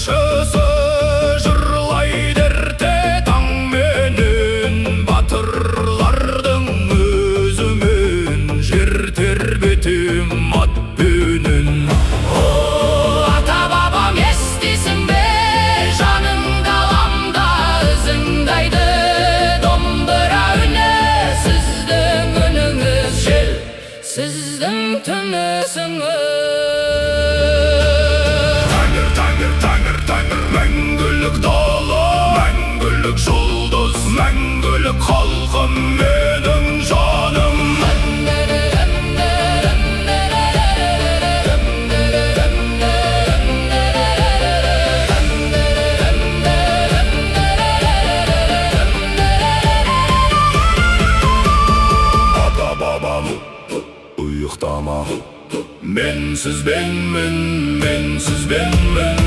аңшысы жырлайды ерте таңменен, батырлардың өзімен жер тербетем атпенен. О, ата-бабам, естисің бе, жаның даламда ізіңді айды домбыра үні. Сіздің үніңіз жел, сіздің түнісіңіз. Тәңір, мәңгілік дала, мәңгілік жұлдыз, мәңгілік халқым, менің жаным. Ата-бабам, ұйықтама, мен сізбенмін, мен сізбенмін.